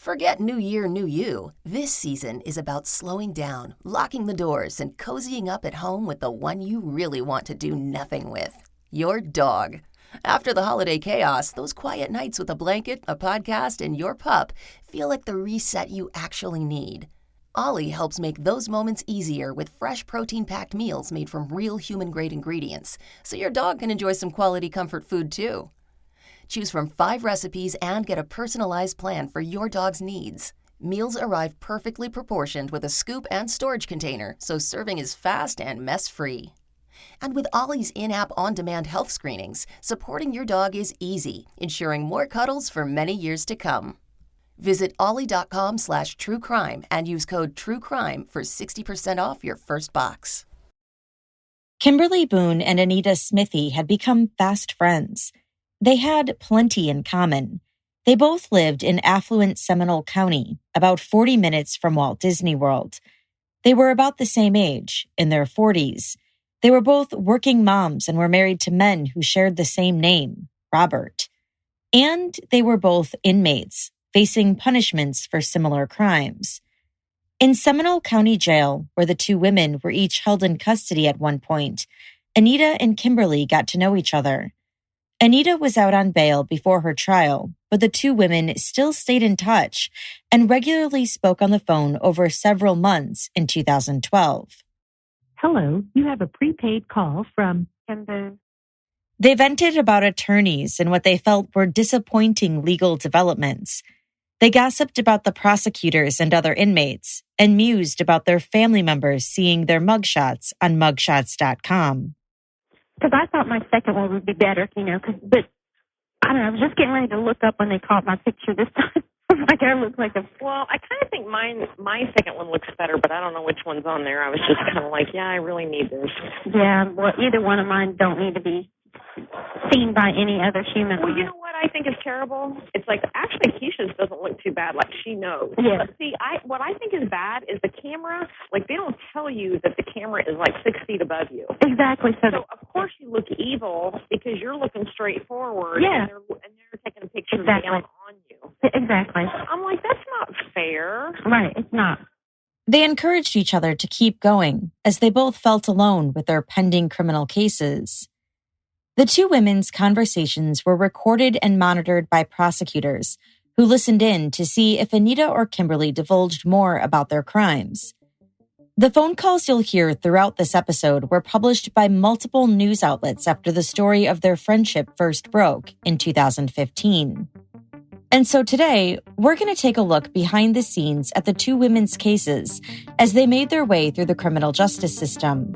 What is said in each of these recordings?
Forget New Year, New You. This season is about slowing down, locking the doors, and cozying up at home with the one you really want to do nothing with. Your dog. After the holiday chaos, those quiet nights with a blanket, a podcast, and your pup feel like the reset you actually need. Ollie helps make those moments easier with fresh protein-packed meals made from real human-grade ingredients, so your dog can enjoy some quality comfort food too. Choose from 5 recipes and get a personalized plan for your dog's needs. Meals arrive perfectly proportioned with a scoop and storage container, so serving is fast and mess-free. And with Ollie's in-app on-demand health screenings, supporting your dog is easy, ensuring more cuddles for many years to come. Visit ollie.com/truecrime and use code TRUECRIME for 60% off your first box. Kimberly, Boone, and Anita Smithey had become fast friends. They had plenty in common. They both lived in affluent Seminole County, about 40 minutes from Walt Disney World. They were about the same age, in their 40s. They were both working moms and were married to men who shared the same name, Robert. And they were both inmates, facing punishments for similar crimes. In Seminole County Jail, where the two women were each held in custody at one point, Anita and Kimberly got to know each other. Anita was out on bail before her trial, but the two women still stayed in touch and regularly spoke on the phone over several months in 2012. Hello, you have a prepaid call from Boone. They vented about attorneys and what they felt were disappointing legal developments. They gossiped about the prosecutors and other inmates and mused about their family members seeing their mugshots on mugshots.com. Because I thought my second one would be better, but I don't know, I was just getting ready to look up when they caught my picture this time. Like I look like a... Well, I kind of think my second one looks better, but I don't know which one's on there. I was just kind of like, yeah, I really need this. Yeah, well, either one of mine don't need to be seen by any other human. Well, you know what I think is terrible? It's like, actually, Keisha's doesn't look too bad, like she knows. Yeah. But see, what I think is bad is the camera, like they don't tell you that the camera is like 6 feet above you. Exactly. So of course you look evil because you're looking straight forward. Yeah. And they're taking a picture Exactly. down on you. Exactly. I'm like, that's not fair. Right, it's not. They encouraged each other to keep going as they both felt alone with their pending criminal cases. The two women's conversations were recorded and monitored by prosecutors who listened in to see if Anita or Kimberly divulged more about their crimes. The phone calls you'll hear throughout this episode were published by multiple news outlets after the story of their friendship first broke in 2015. And so today, we're going to take a look behind the scenes at the two women's cases as they made their way through the criminal justice system.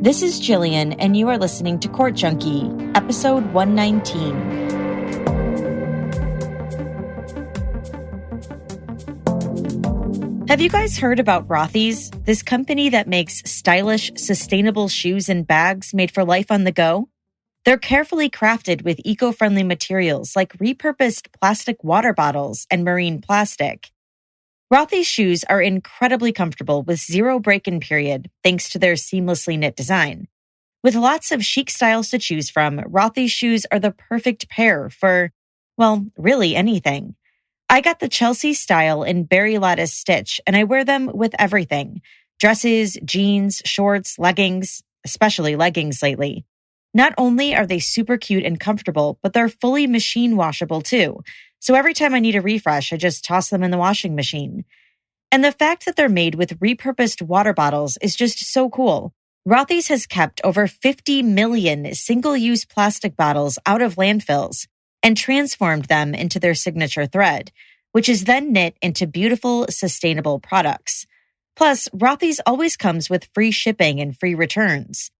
This is Jillian, and you are listening to Court Junkie, episode 119. Have you guys heard about Rothys, this company that makes stylish, sustainable shoes and bags made for life on the go? They're carefully crafted with eco-friendly materials like repurposed plastic water bottles and marine plastic. Rothys shoes are incredibly comfortable with zero break-in period thanks to their seamlessly knit design. With lots of chic styles to choose from, Rothys shoes are the perfect pair for, well, really anything. I got the Chelsea style in berry lattice stitch, and I wear them with everything. Dresses, jeans, shorts, leggings, especially leggings lately. Not only are they super cute and comfortable, but they're fully machine washable too. So every time I need a refresh, I just toss them in the washing machine. And the fact that they're made with repurposed water bottles is just so cool. Rothys has kept over 50 million single-use plastic bottles out of landfills and transformed them into their signature thread, which is then knit into beautiful, sustainable products. Plus, Rothys always comes with free shipping and free returns.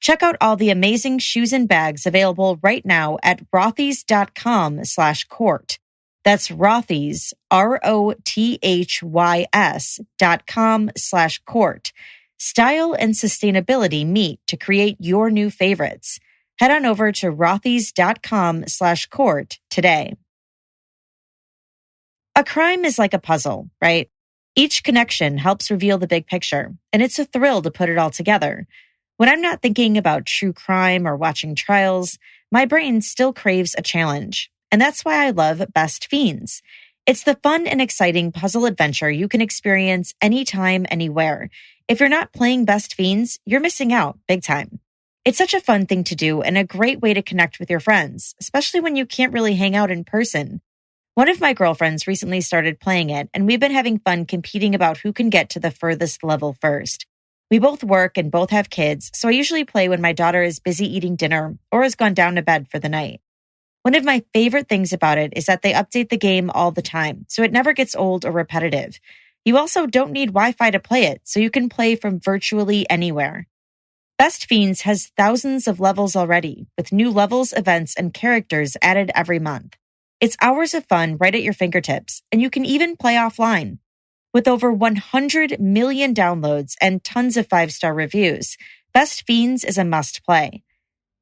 Check out all the amazing shoes and bags available right now at rothys.com/court. That's Rothys, ROTHYS.com/court. Style and sustainability meet to create your new favorites. Head on over to rothys.com/court today. A crime is like a puzzle, right? Each connection helps reveal the big picture, and it's a thrill to put it all together. When I'm not thinking about true crime or watching trials, my brain still craves a challenge. And that's why I love Best Fiends. It's the fun and exciting puzzle adventure you can experience anytime, anywhere. If you're not playing Best Fiends, you're missing out big time. It's such a fun thing to do and a great way to connect with your friends, especially when you can't really hang out in person. One of my girlfriends recently started playing it, and we've been having fun competing about who can get to the furthest level first. We both work and both have kids, so I usually play when my daughter is busy eating dinner or has gone down to bed for the night. One of my favorite things about it is that they update the game all the time, so it never gets old or repetitive. You also don't need Wi-Fi to play it, so you can play from virtually anywhere. Best Fiends has thousands of levels already, with new levels, events, and characters added every month. It's hours of fun right at your fingertips, and you can even play offline. With over 100 million downloads and tons of 5-star reviews, Best Fiends is a must-play.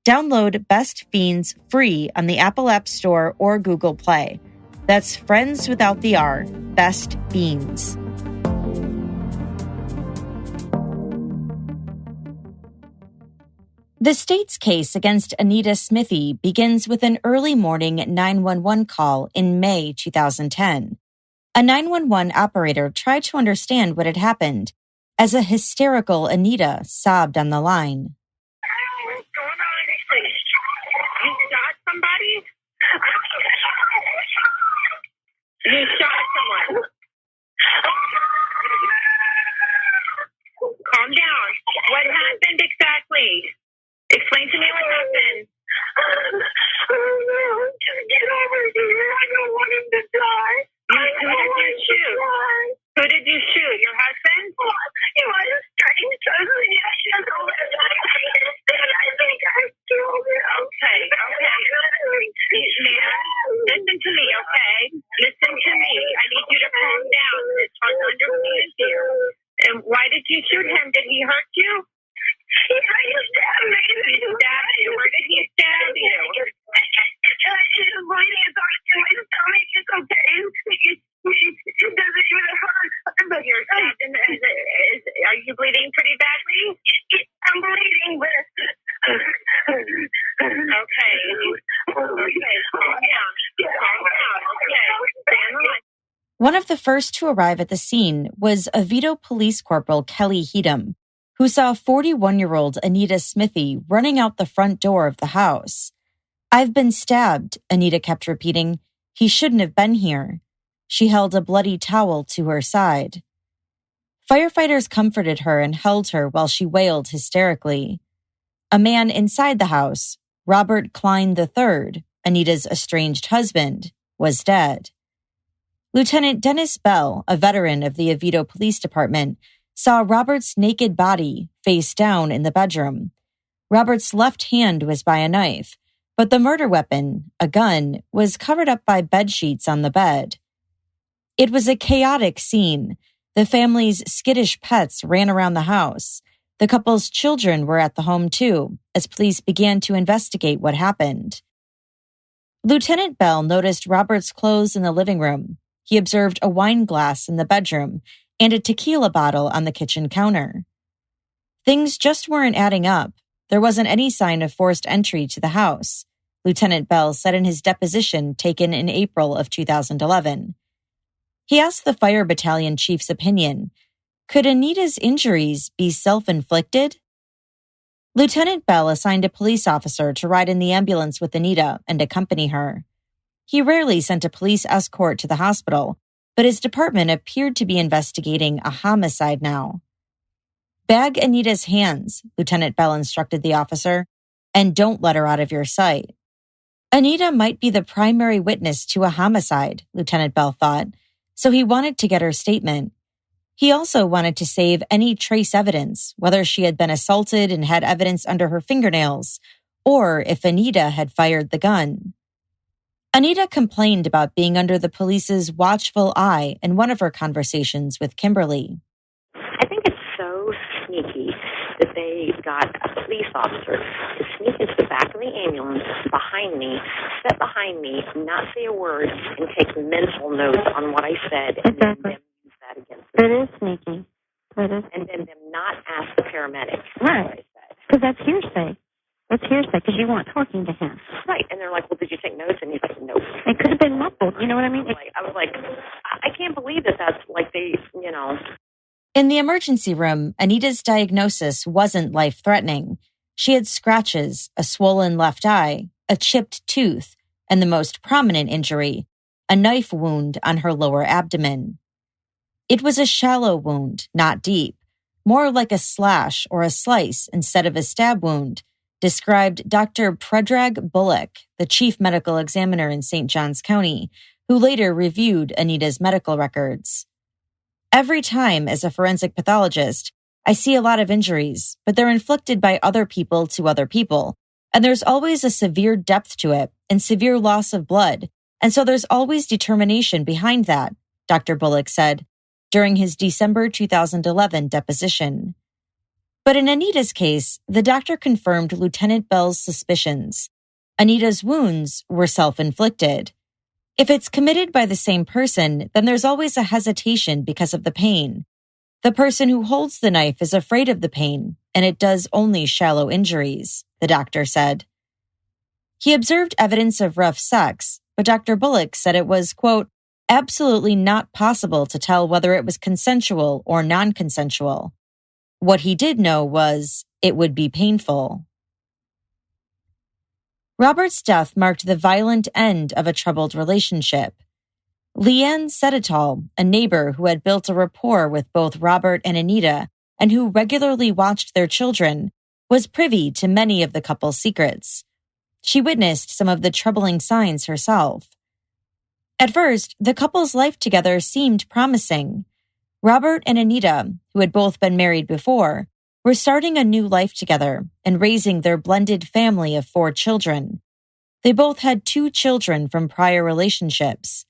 Download Best Fiends free on the Apple App Store or Google Play. That's friends without the R, Best Fiends. The state's case against Anita Smithey begins with an early morning 911 call in May 2010. A 911 operator tried to understand what had happened as a hysterical Anita sobbed on the line. What's going on? You shot somebody? You shot someone. Calm down. What happened exactly? Explain to me what happened. Get over here. I don't want him to die. Who did you shoot? Who did you shoot? Your husband? He was trying to tell me I should go with him. I think I killed him. Okay. Man, listen to me, okay? Listen to me. I need you to calm down. It's hard to understand here. And why did you shoot him? Did he hurt you? He tried to stab me. He stabbed you. Where did he stab you? His bleeding is on his stomach. It's okay. It doesn't even hurt. But you're stabbed in the... Are you bleeding pretty badly? I'm bleeding, but... Okay. Calm down. Okay. Stand on. One of the first to arrive at the scene was Oviedo Police Corporal Kelly Heedham, who saw 41-year-old Anita Smithey running out the front door of the house. "I've been stabbed," Anita kept repeating. "He shouldn't have been here." She held a bloody towel to her side. Firefighters comforted her and held her while she wailed hysterically. A man inside the house, Robert Klein III, Anita's estranged husband, was dead. Lieutenant Dennis Bell, a veteran of the Oviedo Police Department, saw Robert's naked body face down in the bedroom. Robert's left hand was by a knife, but the murder weapon, a gun, was covered up by bed sheets on the bed. It was a chaotic scene. The family's skittish pets ran around the house. The couple's children were at the home too, as police began to investigate what happened. Lieutenant Bell noticed Robert's clothes in the living room. He observed a wine glass in the bedroom and a tequila bottle on the kitchen counter. Things just weren't adding up. There wasn't any sign of forced entry to the house, Lieutenant Bell said in his deposition taken in April of 2011. He asked the fire battalion chief's opinion. Could Anita's injuries be self-inflicted? Lieutenant Bell assigned a police officer to ride in the ambulance with Anita and accompany her. He rarely sent a police escort to the hospital, but his department appeared to be investigating a homicide now. "Bag Anita's hands," Lieutenant Bell instructed the officer, "and don't let her out of your sight." Anita might be the primary witness to a homicide, Lieutenant Bell thought, so he wanted to get her statement. He also wanted to save any trace evidence, whether she had been assaulted and had evidence under her fingernails, or if Anita had fired the gun. Anita complained about being under the police's watchful eye in one of her conversations with Kimberly. I think it's so sneaky that they got a police officer to sneak into the back of the ambulance behind me, sit behind me, not say a word, and take mental notes on what I said, and then them use that against me. It is sneaky. And then them not ask the paramedics Right. what I said. Because that's hearsay. That's hearsay because you weren't talking to him. Right. And they're like, well, did you take notes? And he's like, nope. It could have been muffled. You know what I mean? I was like, can't believe that that's like they. In the emergency room, Anita's diagnosis wasn't life-threatening. She had scratches, a swollen left eye, a chipped tooth, and the most prominent injury, a knife wound on her lower abdomen. It was a shallow wound, not deep, more like a slash or a slice instead of a stab wound, described Dr. Predrag Bullock, the chief medical examiner in St. Johns County, who later reviewed Anita's medical records. Every time as a forensic pathologist, I see a lot of injuries, but they're inflicted by other people to other people, and there's always a severe depth to it and severe loss of blood, and so there's always determination behind that, Dr. Bullock said during his December 2011 deposition. But in Anita's case, the doctor confirmed Lieutenant Bell's suspicions. Anita's wounds were self-inflicted. If it's committed by the same person, then there's always a hesitation because of the pain. The person who holds the knife is afraid of the pain, and it does only shallow injuries, the doctor said. He observed evidence of rough sex, but Dr. Bullock said it was, quote, absolutely not possible to tell whether it was consensual or non-consensual. What he did know was it would be painful. Robert's death marked the violent end of a troubled relationship. Leanne Sedetall, a neighbor who had built a rapport with both Robert and Anita and who regularly watched their children, was privy to many of the couple's secrets. She witnessed some of the troubling signs herself. At first, the couple's life together seemed promising. Robert and Anita, who had both been married before, were starting a new life together and raising their blended family of 4 children. They both had 2 children from prior relationships.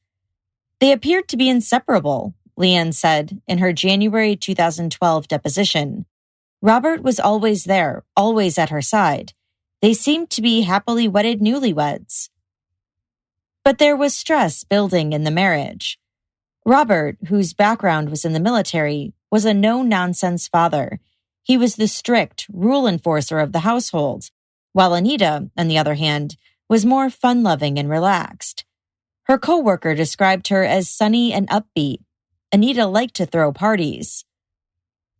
They appeared to be inseparable, Leanne said in her January 2012 deposition. Robert was always there, always at her side. They seemed to be happily wedded newlyweds. But there was stress building in the marriage. Robert, whose background was in the military, was a no-nonsense father. He was the strict rule enforcer of the household, while Anita, on the other hand, was more fun-loving and relaxed. Her co-worker described her as sunny and upbeat. Anita liked to throw parties.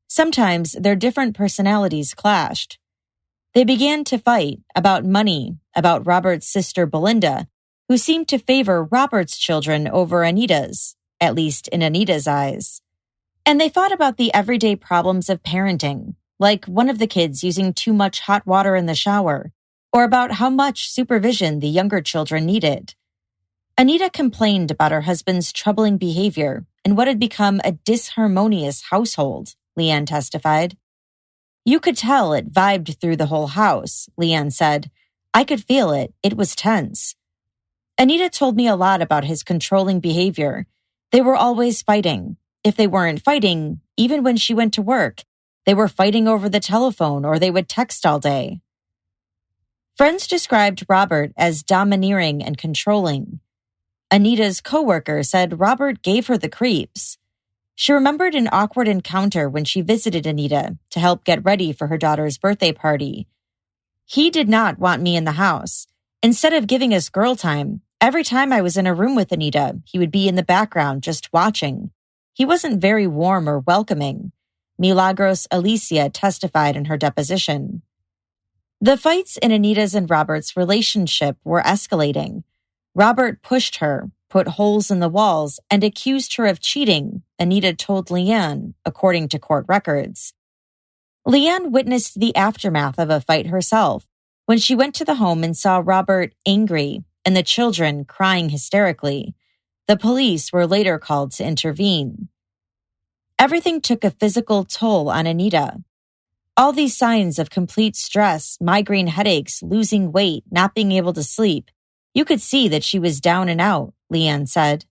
Sometimes their different personalities clashed. They began to fight about money, about Robert's sister Belinda, who seemed to favor Robert's children over Anita's, at least in Anita's eyes. And they fought about the everyday problems of parenting, like one of the kids using too much hot water in the shower, or about how much supervision the younger children needed. Anita complained about her husband's troubling behavior and what had become a disharmonious household, Leanne testified. You could tell it vibed through the whole house, Leanne said. I could feel it. It was tense. Anita told me a lot about his controlling behavior. They were always fighting. If they weren't fighting, even when she went to work, they were fighting over the telephone or they would text all day. Friends described Robert as domineering and controlling. Anita's coworker said Robert gave her the creeps. She remembered an awkward encounter when she visited Anita to help get ready for her daughter's birthday party. He did not want me in the house. Instead of giving us girl time, every time I was in a room with Anita, he would be in the background just watching. He wasn't very warm or welcoming. Milagros Alicia testified in her deposition. The fights in Anita's and Robert's relationship were escalating. Robert pushed her, put holes in the walls, and accused her of cheating, Anita told Leanne, according to court records. Leanne witnessed the aftermath of a fight herself when she went to the home and saw Robert angry and the children crying hysterically. The police were later called to intervene. Everything took a physical toll on Anita. All these signs of complete stress, migraine headaches, losing weight, not being able to sleep, you could see that she was down and out, Leanne said.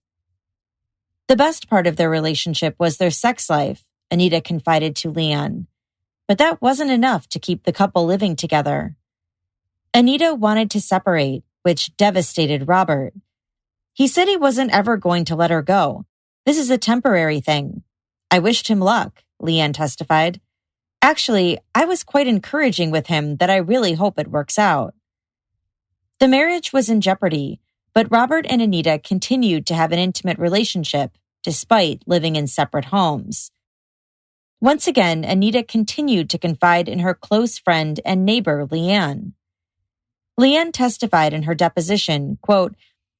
The best part of their relationship was their sex life, Anita confided to Leanne. But that wasn't enough to keep the couple living together. Anita wanted to separate, which devastated Robert. He said he wasn't ever going to let her go. This is a temporary thing. I wished him luck, Leanne testified. Actually, I was quite encouraging with him that I really hope it works out. The marriage was in jeopardy, but Robert and Anita continued to have an intimate relationship, despite living in separate homes. Once again, Anita continued to confide in her close friend and neighbor, Leanne. Leanne testified in her deposition, quote,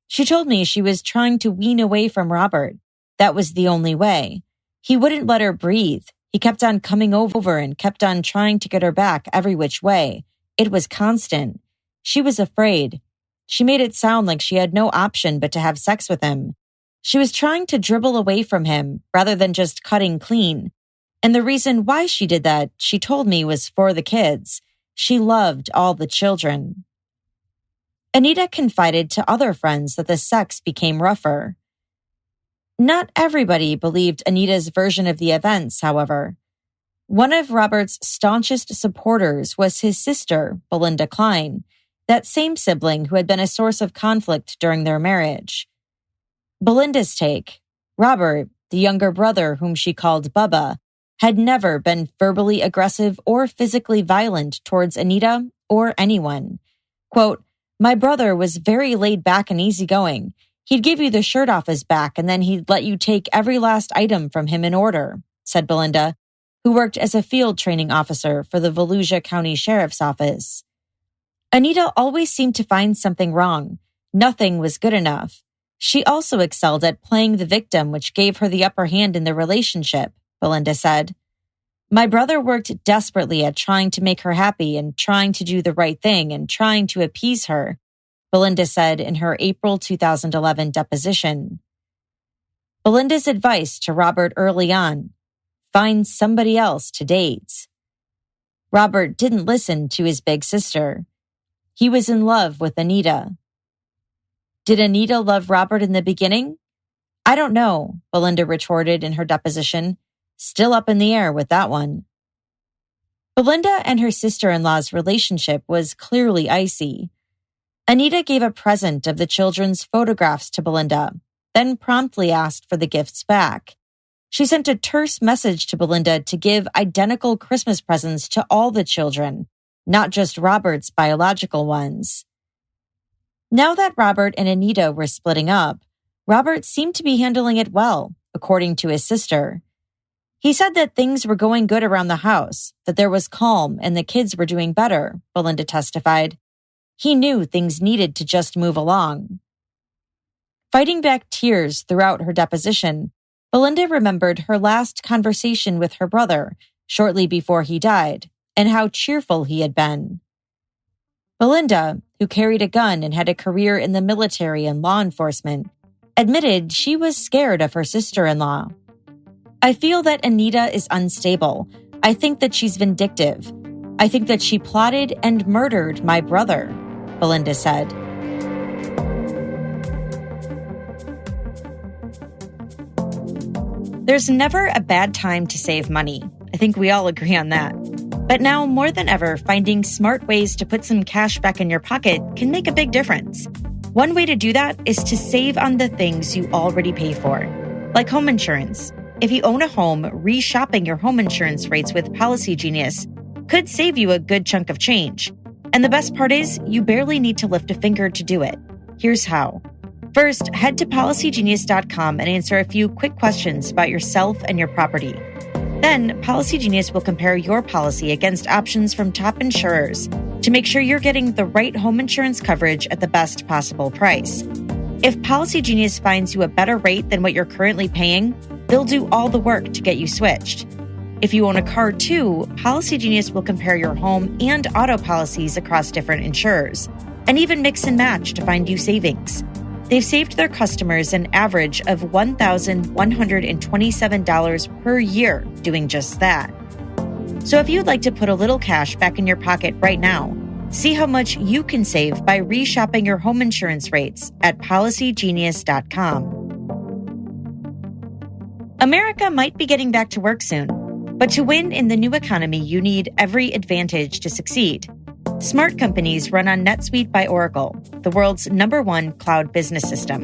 "She told me she was trying to wean away from Robert. That was the only way. He wouldn't let her breathe. He kept on coming over and kept on trying to get her back every which way. It was constant. She was afraid. She made it sound like she had no option but to have sex with him. She was trying to dribble away from him rather than just cutting clean. And the reason why she did that, she told me, was for the kids. She loved all the children." Anita confided to other friends that the sex became rougher. Not everybody believed Anita's version of the events, however. One of Robert's staunchest supporters was his sister, Belinda Klein, that same sibling who had been a source of conflict during their marriage. Belinda's take: Robert, the younger brother whom she called Bubba, had never been verbally aggressive or physically violent towards Anita or anyone. Quote, "My brother was very laid back and easygoing. He'd give you the shirt off his back and then he'd let you take every last item from him in order," said Belinda, who worked as a field training officer for the Volusia County Sheriff's Office. Anita always seemed to find something wrong. Nothing was good enough. She also excelled at playing the victim, which gave her the upper hand in the relationship, Belinda said. "My brother worked desperately at trying to make her happy and trying to do the right thing and trying to appease her," Belinda said in her April 2011 deposition. Belinda's advice to Robert early on: find somebody else to date. Robert didn't listen to his big sister. He was in love with Anita. Did Anita love Robert in the beginning? "I don't know," Belinda retorted in her deposition. Still up in the air with that one. Belinda and her sister-in-law's relationship was clearly icy. Anita gave a present of the children's photographs to Belinda, then promptly asked for the gifts back. She sent a terse message to Belinda to give identical Christmas presents to all the children, not just Robert's biological ones. Now that Robert and Anita were splitting up, Robert seemed to be handling it well, according to his sister. He said that things were going good around the house, that there was calm and the kids were doing better, Belinda testified. He knew things needed to just move along. Fighting back tears throughout her deposition, Belinda remembered her last conversation with her brother shortly before he died and how cheerful he had been. Belinda, who carried a gun and had a career in the military and law enforcement, admitted she was scared of her sister-in-law. "I feel that Anita is unstable. I think that she's vindictive. I think that she plotted and murdered my brother," Belinda said. There's never a bad time to save money. I think we all agree on that. But now more than ever, finding smart ways to put some cash back in your pocket can make a big difference. One way to do that is to save on the things you already pay for, like home insurance. If you own a home, re-shopping your home insurance rates with Policygenius could save you a good chunk of change. And the best part is, you barely need to lift a finger to do it. Here's how. First, head to Policygenius.com and answer a few quick questions about yourself and your property. Then, Policygenius will compare your policy against options from top insurers to make sure you're getting the right home insurance coverage at the best possible price. If Policygenius finds you a better rate than what you're currently paying, they'll do all the work to get you switched. If you own a car too, Policygenius will compare your home and auto policies across different insurers, and even mix and match to find you savings. They've saved their customers an average of $1,127 per year doing just that. So if you'd like to put a little cash back in your pocket right now, see how much you can save by re-shopping your home insurance rates at Policygenius.com. America might be getting back to work soon, but to win in the new economy, you need every advantage to succeed. Smart companies run on NetSuite by Oracle, the world's #1 cloud business system.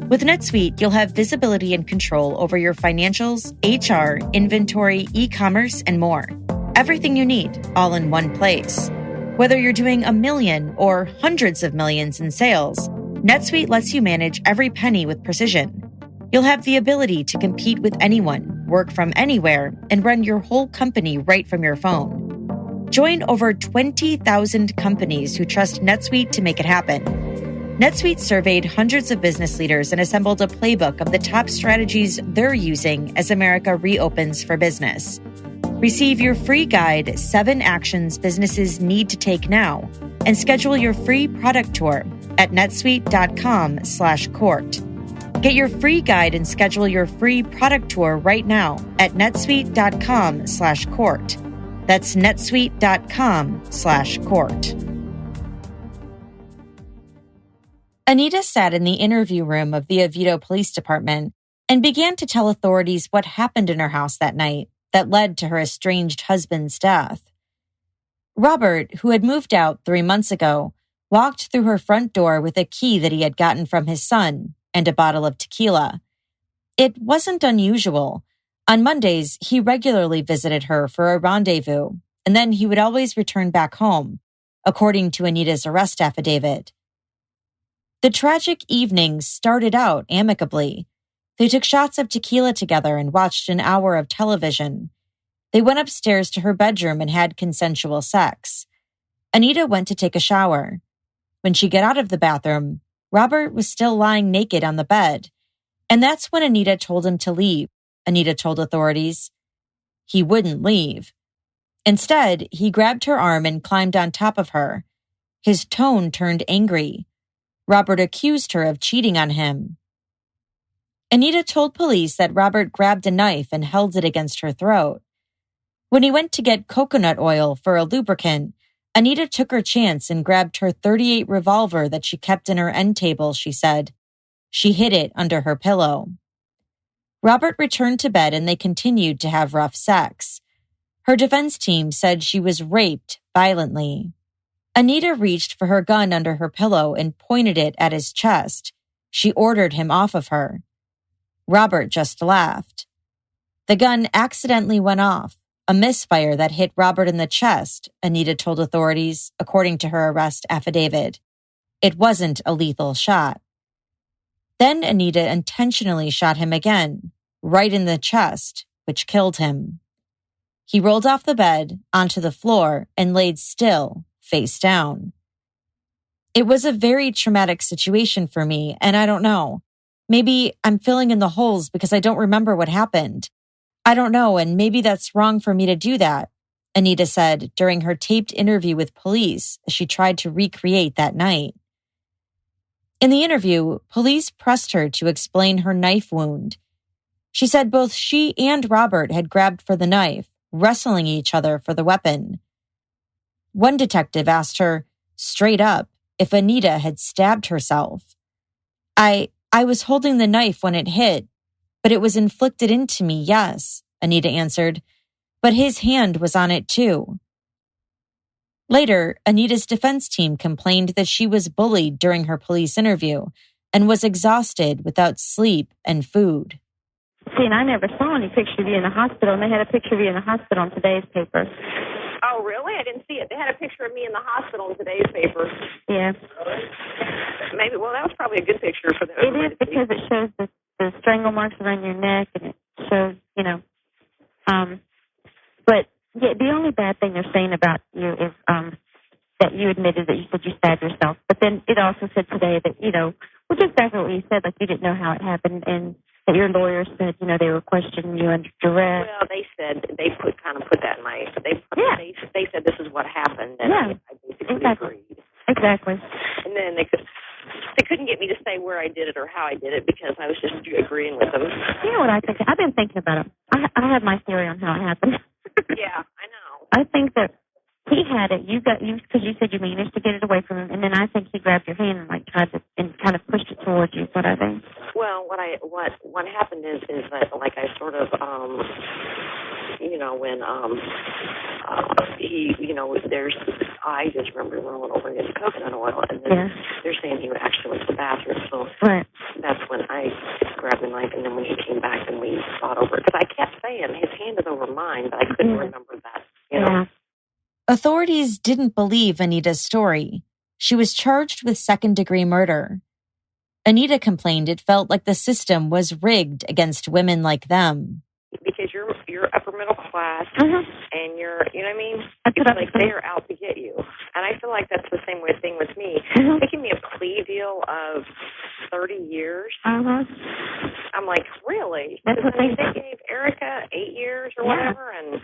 With NetSuite, you'll have visibility and control over your financials, HR, inventory, e-commerce, and more. Everything you need, all in one place. Whether you're doing $1 million or hundreds of millions in sales, NetSuite lets you manage every penny with precision. You'll have the ability to compete with anyone, work from anywhere, and run your whole company right from your phone. Join over 20,000 companies who trust NetSuite to make it happen. NetSuite surveyed hundreds of business leaders and assembled a playbook of the top strategies they're using as America reopens for business. Receive your free guide, 7 Actions Businesses Need to Take Now, and schedule your free product tour at netsuite.com/court. Get your free guide and schedule your free product tour right now at netsuite.com/court. That's netsuite.com/court. Anita sat in the interview room of the Oviedo Police Department and began to tell authorities what happened in her house that night that led to her estranged husband's death. Robert, who had moved out 3 months ago, walked through her front door with a key that he had gotten from his son and a bottle of tequila. It wasn't unusual. On Mondays, he regularly visited her for a rendezvous, and then he would always return back home, according to Anita's arrest affidavit. The tragic evening started out amicably. They took shots of tequila together and watched an hour of television. They went upstairs to her bedroom and had consensual sex. Anita went to take a shower. When she got out of the bathroom, Robert was still lying naked on the bed. And that's when Anita told him to leave, Anita told authorities. He wouldn't leave. Instead, he grabbed her arm and climbed on top of her. His tone turned angry. Robert accused her of cheating on him. Anita told police that Robert grabbed a knife and held it against her throat. When he went to get coconut oil for a lubricant, Anita took her chance and grabbed her .38 revolver that she kept in her end table, she said. She hid it under her pillow. Robert returned to bed and they continued to have rough sex. Her defense team said she was raped violently. Anita reached for her gun under her pillow and pointed it at his chest. She ordered him off of her. Robert just laughed. The gun accidentally went off, a misfire that hit Robert in the chest, Anita told authorities, according to her arrest affidavit. It wasn't a lethal shot. Then Anita intentionally shot him again, right in the chest, which killed him. He rolled off the bed, onto the floor, and laid still, face down. It was a very traumatic situation for me, and I don't know. Maybe I'm filling in the holes because I don't remember what happened. I don't know, and maybe that's wrong for me to do that, Anita said during her taped interview with police as she tried to recreate that night. In the interview, police pressed her to explain her knife wound. She said both she and Robert had grabbed for the knife, wrestling each other for the weapon. One detective asked her, straight up, if Anita had stabbed herself. I was holding the knife when it hit, but it was inflicted into me, yes, Anita answered. But his hand was on it too. Later, Anita's defense team complained that she was bullied during her police interview and was exhausted without sleep and food. See, and I never saw any picture of you in the hospital, and they had a picture of you in the hospital in today's paper. Oh, really? I didn't see it. They had a picture of me in the hospital in today's paper. Yeah. Maybe, well, that was probably a good picture for them. It is because it shows the strangle marks around your neck, and it shows, but yeah, the only bad thing they're saying about you is that you admitted that you said you stabbed yourself. But then it also said today that, which is exactly what you said, like you didn't know how it happened, and that your lawyer said, they were questioning you under duress. Well, they said, they put that in my, they said this is what happened, and yeah, I basically agreed. Exactly. And then they couldn't get me to say where I did it or how I did it because I was just agreeing with them. You know what I think? I've been thinking about it. I have my theory on how it happened. Yeah, I know. I think that he had it. Because you said you managed to get it away from him, and then I think he grabbed your hand and tried to and kind of pushed it towards you. What I think. Well, what happened is that I sort of when he there's I just remember rolling over and getting coconut oil, and then they're saying he actually went to the bathroom. So that's when I grabbed the knife, and then when he came back, and we fought over it because I kept saying his hand is over mine, but I couldn't remember that. Yeah. Authorities didn't believe Anita's story. She was charged with second-degree murder. Anita complained it felt like the system was rigged against women like them. Because you're upper middle class, and you're, you know what I mean? That's It's what like they are out to get you. And I feel like that's the same thing with me. Taking me a plea deal of 30 years. I'm like, really? That's what they gave Erica 8 years or whatever, and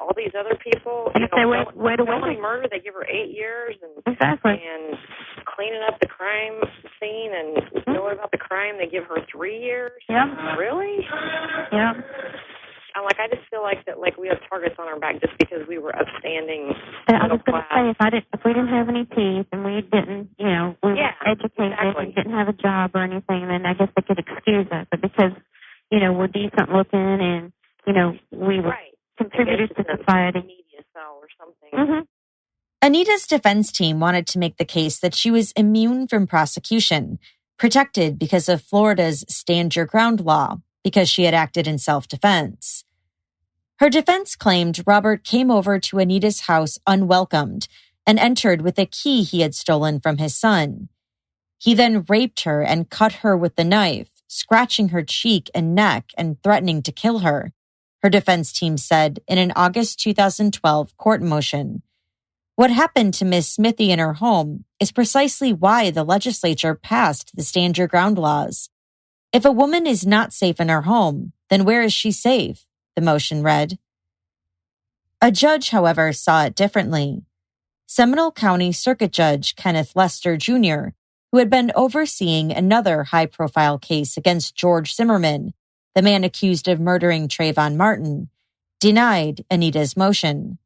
all these other people, and if they wait felony murder, they give her 8 years, and and cleaning up the crime scene and knowing about the crime, they give her 3 years. Yeah. Really? Yeah. I'm like, I just feel like that, like we have targets on our back just because we were upstanding. And I was going to say, if we didn't have any teeth and we didn't, we were educated and didn't have a job or anything, then I guess they could excuse us. But because, we're decent looking and, we were contributors to society. Media cell or something. Anita's defense team wanted to make the case that she was immune from prosecution, protected because of Florida's Stand Your Ground law, because she had acted in self-defense. Her defense claimed Robert came over to Anita's house unwelcomed and entered with a key he had stolen from his son. He then raped her and cut her with the knife, scratching her cheek and neck and threatening to kill her, her defense team said in an August 2012 court motion. What happened to Miss Smithey in her home is precisely why the legislature passed the Stand Your Ground laws. If a woman is not safe in her home, then where is she safe? The motion read. A judge, however, saw it differently. Seminole County Circuit Judge Kenneth Lester Jr., who had been overseeing another high-profile case against George Zimmerman, the man accused of murdering Trayvon Martin, denied Anita's motion.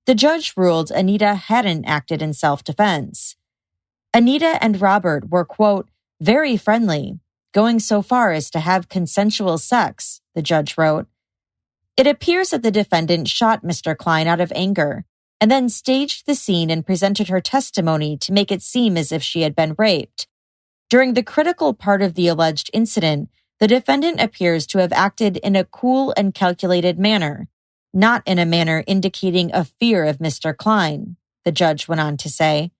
The judge ruled Anita hadn't acted in self-defense. Anita and Robert were, quote, very friendly, going so far as to have consensual sex, the judge wrote. It appears that the defendant shot Mr. Klein out of anger and then staged the scene and presented her testimony to make it seem as if she had been raped. During the critical part of the alleged incident, the defendant appears to have acted in a cool and calculated manner, not in a manner indicating a fear of Mr. Klein, the judge went on to say.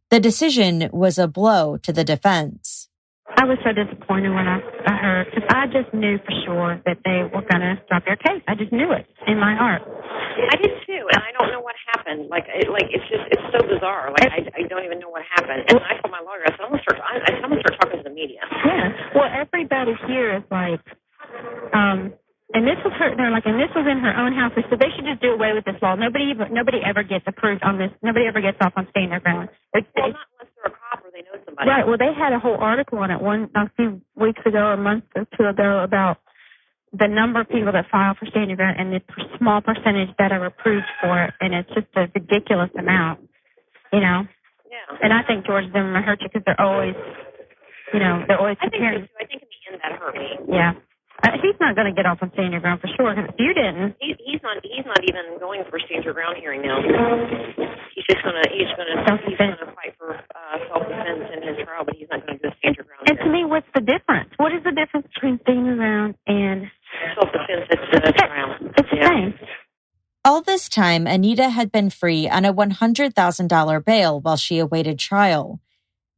The decision was a blow to the defense. I was so disappointed when I heard, because I just knew for sure that they were going to drop their case. I just knew it in my heart. I did too, and I don't know what happened. It's so bizarre. I don't even know what happened. And I told my lawyer, I said, I'm going to start talking to the media. Yeah. Well, everybody here is like, and this was her. They're like, and this was in her own house. So they should just do away with this law. Nobody ever gets approved on this. Nobody ever gets off on Stand Their Ground. Well, not unless they're a cop or they know somebody. Right. Well, they had a whole article on it a few weeks ago, a month or two ago, about the number of people that file for Stand Your Ground and the small percentage that are approved for it, and it's just a ridiculous amount. Yeah. And I think George Zimmerman hurt you because they're always comparing. I think in the end that hurt me. Yeah. He's not going to get off on Stand Your Ground for sure. Because you didn't. He's not even going for Stand Your Ground hearing now. He's going to fight for self-defense in his trial, but he's not going to do Stand Your Ground. And to me, what's the difference? What is the difference between Stand Your Ground and self-defense at the trial? It's the same. All this time, Anita had been free on a $100,000 bail while she awaited trial.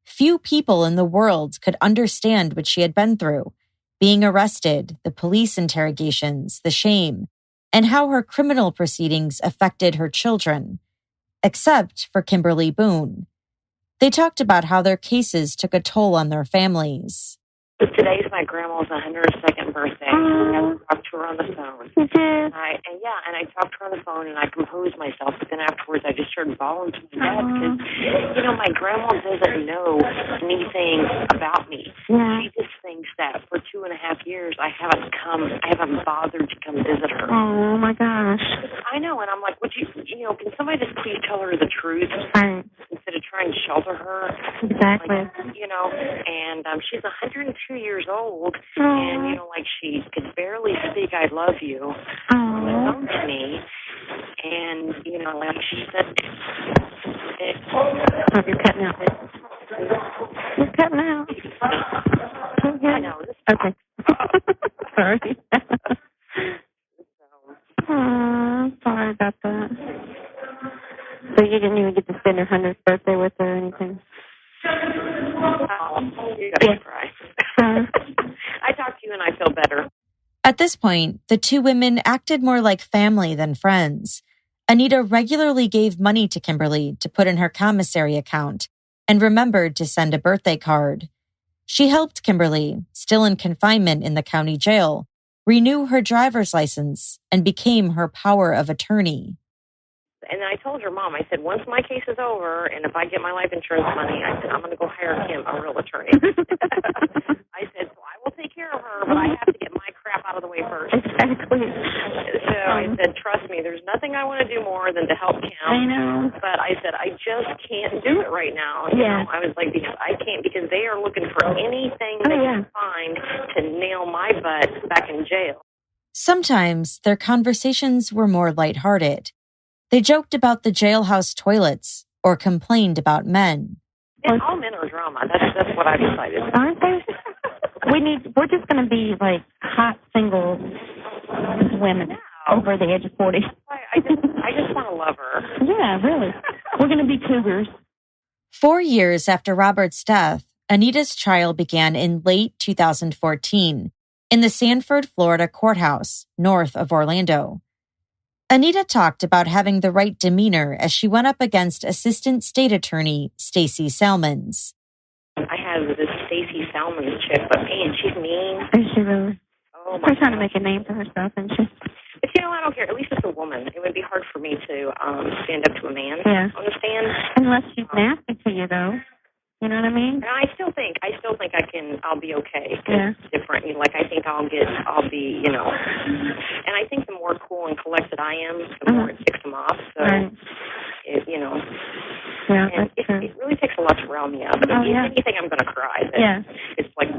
Few people in the world could understand what she had been through. Being arrested, the police interrogations, the shame, and how her criminal proceedings affected her children, except for Kimberly Boone. They talked about how their cases took a toll on their families. Today's my grandma's 102nd birthday. I talked to her on the phone. And I talked to her on the phone, and I composed myself. But then afterwards, I just started bawling to my dad because, my grandma doesn't know anything about me. Yeah. She just thinks that for 2.5 years, I haven't bothered to come visit her. Oh, my gosh. I know, and I'm like, would you, can somebody just please tell her the truth instead of trying to shelter her? Exactly. And she's 102 years old, and she could barely speak "I love you" on the phone to me, and she said, "You're cutting out. You're cutting out." I know. Okay. Sorry. Sorry about that. So you didn't even get to spend her 100th birthday with her or anything? No, At this point, the two women acted more like family than friends. Anita regularly gave money to Kimberly to put in her commissary account and remembered to send a birthday card. She helped Kimberly, still in confinement in the county jail, renew her driver's license and became her power of attorney. And then I told her mom, I said, once my case is over and if I get my life insurance money, I said, I'm going to go hire him, a real attorney. I said, so I will take care of her, but I have to get my crap out of the way first. Exactly. So I said, trust me, there's nothing I want to do more than to help Kim. I know. But I said, I just can't do it right now. You know, I was like, because I can't, because they are looking for anything they can find to nail my butt back in jail. Sometimes their conversations were more lighthearted. They joked about the jailhouse toilets or complained about men. And all men are drama. That's what I decided. Aren't they? We're just going to be like hot single women over the age of 40. I just want to love her. Yeah, really. We're going to be cougars. 4 years after Robert's death, Anita's trial began in late 2014 in the Sanford, Florida courthouse, north of Orlando. Anita talked about having the right demeanor as she went up against Assistant State Attorney Stacey Salmons. I have this Stacey Salmons chick, but man, she's mean. Is she really? Oh my She's trying to make a name for herself, isn't she? But you know, I don't care. At least it's a woman. It would be hard for me to stand up to a man on the stand. Unless she's nasty to you, though. You know what I mean? And I still think I'll be okay. It's different. You know, like, I think I'll be, you know, and I think the more cool and collected I am, the more it ticks them off. So, you know, and it really takes a lot to rile me up. If anything, I'm going to cry. It's like,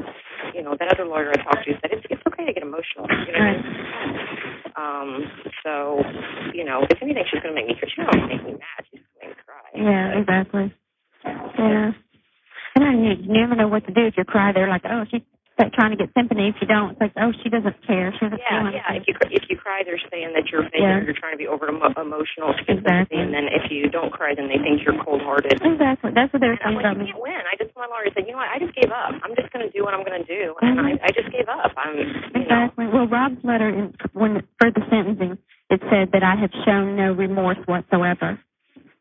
you know, that other lawyer I talked to said, it's okay to get emotional. You know what I mean? So, you know, if anything, she's going to make me cry. She's not going to make me mad. She's going to make me cry. Yeah, exactly. Yeah. And you never know what to do if you cry. They're like, oh, she's trying to get sympathy. If you don't, it's like, oh, she doesn't care. She doesn't feel anything. If you cry, they're saying that you're faking or you're trying to be over emotional to get sympathy. And then if you don't cry, then they think you're cold-hearted. Exactly. That's what they were saying about me. You can't win. My lawyer said, you know what, I just gave up. I'm just going to do what I'm going to do. And I just gave up. Exactly. Well, Rob's letter, for the sentencing, it said that I have shown no remorse whatsoever.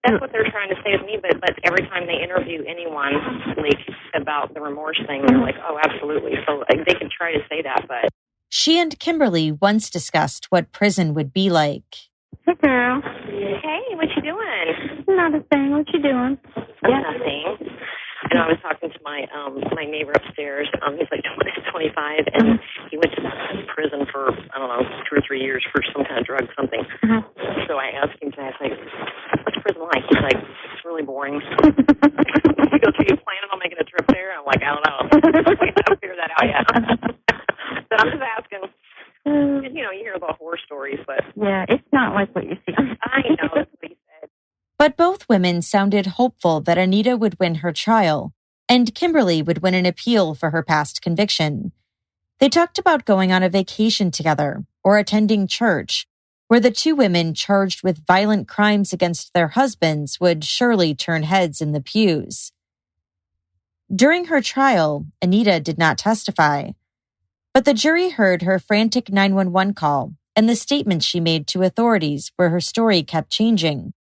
That's what they're trying to say to me, but every time they interview anyone, like, about the remorse thing, they're like, oh, absolutely. So they can try to say that, but... She and Kimberly once discussed what prison would be like. Hey, girl. Hey, what you doing? Not a thing. What you doing? Nothing. And I was talking to my neighbor upstairs. He's like 25, and he went to prison for, I don't know, 2 or 3 years for some kind of drug, something. So I asked him, I was like, what's prison like? He's like, it's really boring. He goes, are you planning on making a trip there? I'm like, I don't know. We haven't figured that out yet. So I'm just asking. You know, you hear about horror stories, but... Yeah, it's not like what you see. I know, that's what he said. But both women sounded hopeful that Anita would win her trial, and Kimberly would win an appeal for her past conviction. They talked about going on a vacation together or attending church, where the two women charged with violent crimes against their husbands would surely turn heads in the pews. During her trial, Anita did not testify, but the jury heard her frantic 911 call and the statements she made to authorities where her story kept changing.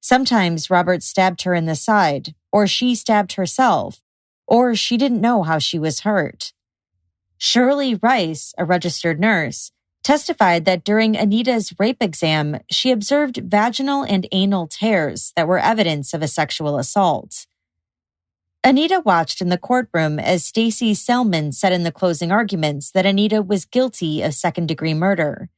Sometimes Robert stabbed her in the side, or she stabbed herself, or she didn't know how she was hurt. Shirley Rice, a registered nurse, testified that during Anita's rape exam, she observed vaginal and anal tears that were evidence of a sexual assault. Anita watched in the courtroom as Stacey Salmons said in the closing arguments that Anita was guilty of second-degree murder.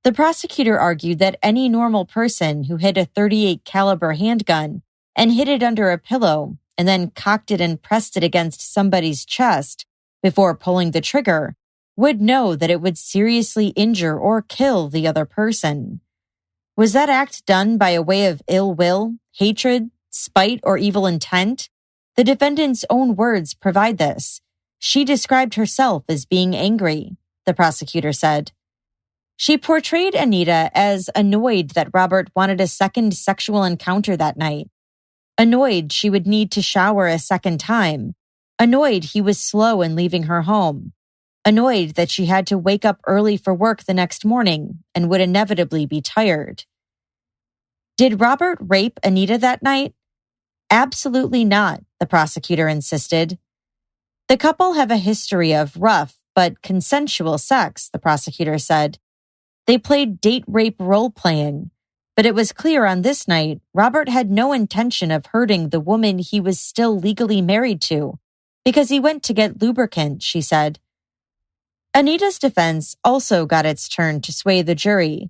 The prosecutor argued that any normal person who hid a .38 caliber handgun and hid it under a pillow and then cocked it and pressed it against somebody's chest before pulling the trigger would know that it would seriously injure or kill the other person. Was that act done by a way of ill will, hatred, spite, or evil intent? The defendant's own words provide this. She described herself as being angry, the prosecutor said. She portrayed Anita as annoyed that Robert wanted a second sexual encounter that night. Annoyed she would need to shower a second time. Annoyed he was slow in leaving her home. annoyed that she had to wake up early for work the next morning and would inevitably be tired. Did Robert rape Anita that night? Absolutely not, the prosecutor insisted. The couple have a history of rough but consensual sex, the prosecutor said. They played date rape role-playing, but it was clear on this night Robert had no intention of hurting the woman he was still legally married to, because he went to get lubricant, she said. Anita's defense also got its turn to sway the jury.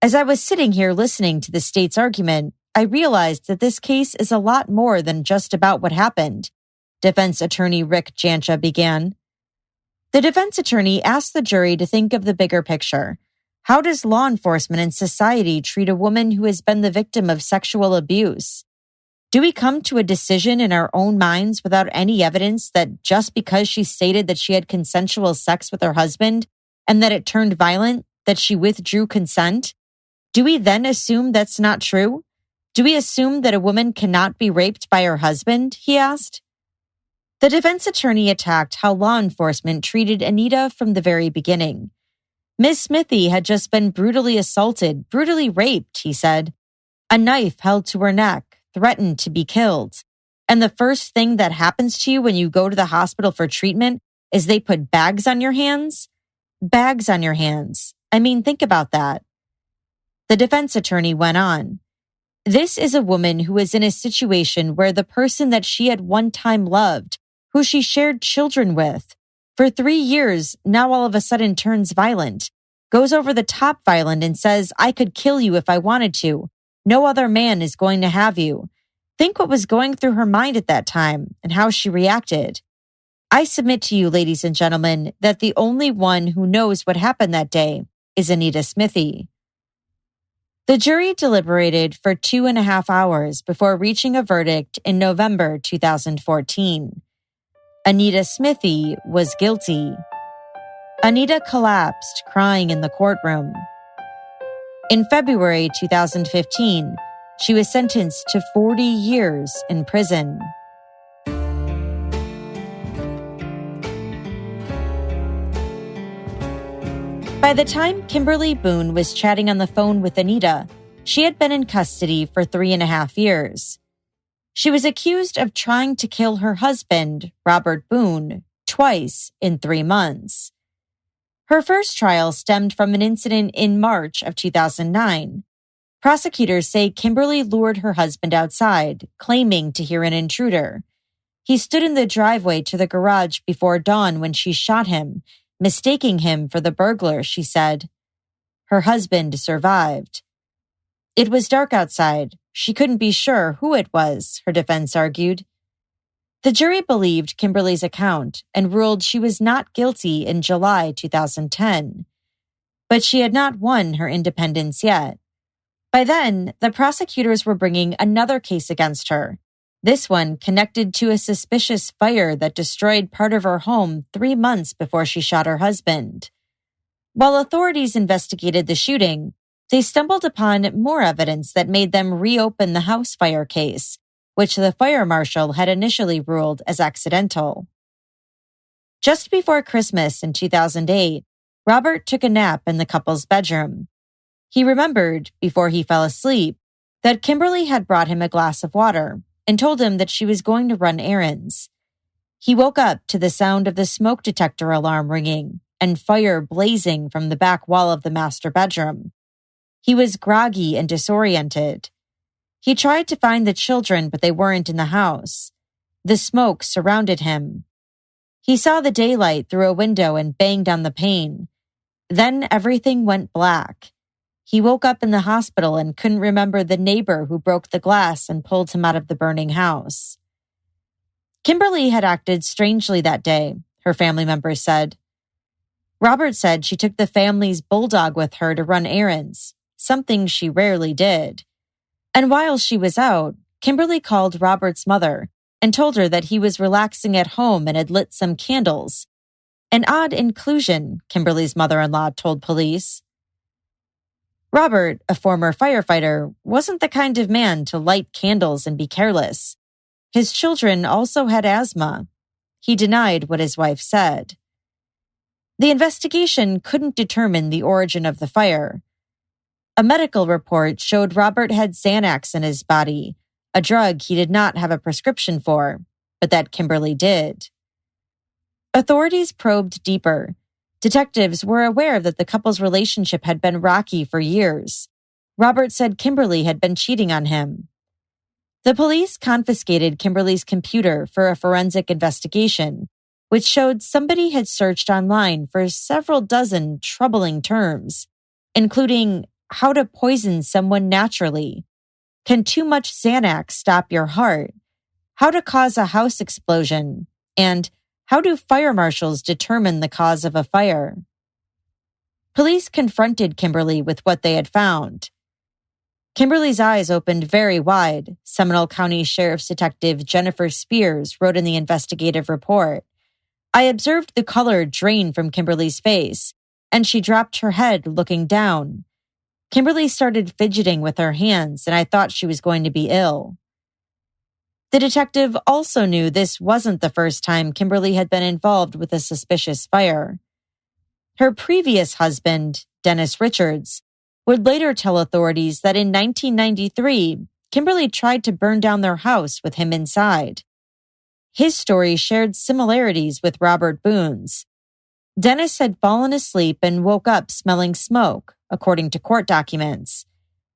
As I was sitting here listening to the state's argument, I realized that this case is a lot more than just about what happened, defense attorney Rick Jancha began. The defense attorney asked the jury to think of the bigger picture. How does law enforcement and society treat a woman who has been the victim of sexual abuse? Do we come to a decision in our own minds without any evidence that just because she stated that she had consensual sex with her husband and that it turned violent, that she withdrew consent? Do we then assume that's not true? Do we assume that a woman cannot be raped by her husband? He asked. The defense attorney attacked how law enforcement treated Anita from the very beginning. Ms. Smithey had just been brutally assaulted, brutally raped, he said. A knife held to her neck, threatened to be killed. And the first thing that happens to you when you go to the hospital for treatment is they put bags on your hands? Bags on your hands. I mean, think about that. The defense attorney went on. This is a woman who is in a situation where the person that she had one time loved, who she shared children with, for 3 years, now all of a sudden turns violent, goes over the top violent and says, I could kill you if I wanted to. No other man is going to have you. Think what was going through her mind at that time and how she reacted. I submit to you, ladies and gentlemen, that the only one who knows what happened that day is Anita Smithey. The jury deliberated for 2.5 hours before reaching a verdict in November 2014. Anita Smithey was guilty. Anita collapsed, crying in the courtroom. In February 2015, she was sentenced to 40 years in prison. By the time Kimberly Boone was chatting on the phone with Anita, she had been in custody for 3.5 years. She was accused of trying to kill her husband, Robert Boone, twice in 3 months. Her first trial stemmed from an incident in March of 2009. Prosecutors say Kimberly lured her husband outside, claiming to hear an intruder. He stood in the driveway to the garage before dawn when she shot him, mistaking him for the burglar, she said. Her husband survived. It was dark outside. She couldn't be sure who it was, her defense argued. The jury believed Kimberly's account and ruled she was not guilty in July 2010. But she had not won her independence yet. By then, the prosecutors were bringing another case against her, this one connected to a suspicious fire that destroyed part of her home 3 months before she shot her husband. While authorities investigated the shooting, they stumbled upon more evidence that made them reopen the house fire case, which the fire marshal had initially ruled as accidental. Just before Christmas in 2008, Robert took a nap in the couple's bedroom. He remembered, before he fell asleep, that Kimberly had brought him a glass of water and told him that she was going to run errands. He woke up to the sound of the smoke detector alarm ringing and fire blazing from the back wall of the master bedroom. He was groggy and disoriented. He tried to find the children, but they weren't in the house. The smoke surrounded him. He saw the daylight through a window and banged on the pane. Then everything went black. He woke up in the hospital and couldn't remember the neighbor who broke the glass and pulled him out of the burning house. Kimberly had acted strangely that day, her family members said. Robert said she took the family's bulldog with her to run errands, something she rarely did. And while she was out, Kimberly called Robert's mother and told her that he was relaxing at home and had lit some candles. An odd inclusion, Kimberly's mother-in-law told police. Robert, a former firefighter, wasn't the kind of man to light candles and be careless. His children also had asthma. He denied what his wife said. The investigation couldn't determine the origin of the fire. A medical report showed Robert had Xanax in his body, a drug he did not have a prescription for, but that Kimberly did. Authorities probed deeper. Detectives were aware that the couple's relationship had been rocky for years. Robert said Kimberly had been cheating on him. The police confiscated Kimberly's computer for a forensic investigation, which showed somebody had searched online for several dozen troubling terms, including how to poison someone naturally, can too much Xanax stop your heart, how to cause a house explosion, and how do fire marshals determine the cause of a fire? Police confronted Kimberly with what they had found. Kimberly's eyes opened very wide, Seminole County Sheriff's Detective Jennifer Spears wrote in the investigative report. I observed the color drain from Kimberly's face, and she dropped her head looking down. Kimberly started fidgeting with her hands, and I thought she was going to be ill. The detective also knew this wasn't the first time Kimberly had been involved with a suspicious fire. Her previous husband, Dennis Richards, would later tell authorities that in 1993, Kimberly tried to burn down their house with him inside. His story shared similarities with Robert Boone's. Dennis had fallen asleep and woke up smelling smoke, according to court documents.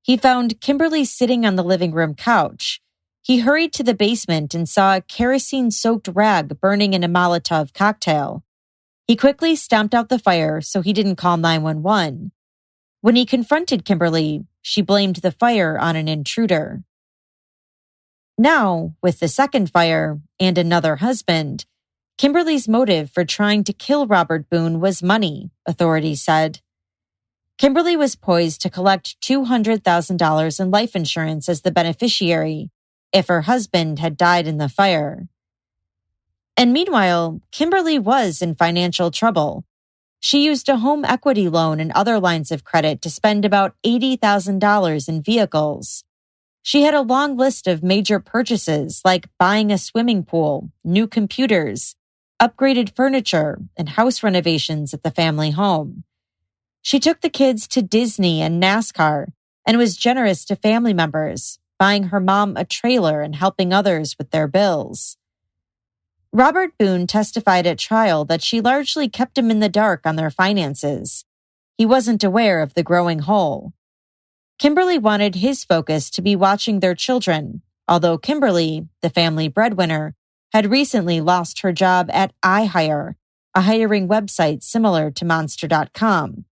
He found Kimberly sitting on the living room couch. He hurried to the basement and saw a kerosene-soaked rag burning in a Molotov cocktail. He quickly stomped out the fire so he didn't call 911. When he confronted Kimberly, she blamed the fire on an intruder. Now, with the second fire and another husband, Kimberly's motive for trying to kill Robert Boone was money, authorities said. Kimberly was poised to collect $200,000 in life insurance as the beneficiary if her husband had died in the fire. And meanwhile, Kimberly was in financial trouble. She used a home equity loan and other lines of credit to spend about $80,000 in vehicles. She had a long list of major purchases like buying a swimming pool, new computers, upgraded furniture, and house renovations at the family home. She took the kids to Disney and NASCAR and was generous to family members, buying her mom a trailer and helping others with their bills. Robert Boone testified at trial that she largely kept him in the dark on their finances. He wasn't aware of the growing hole. Kimberly wanted his focus to be watching their children, although Kimberly, the family breadwinner, had recently lost her job at iHire, a hiring website similar to Monster.com.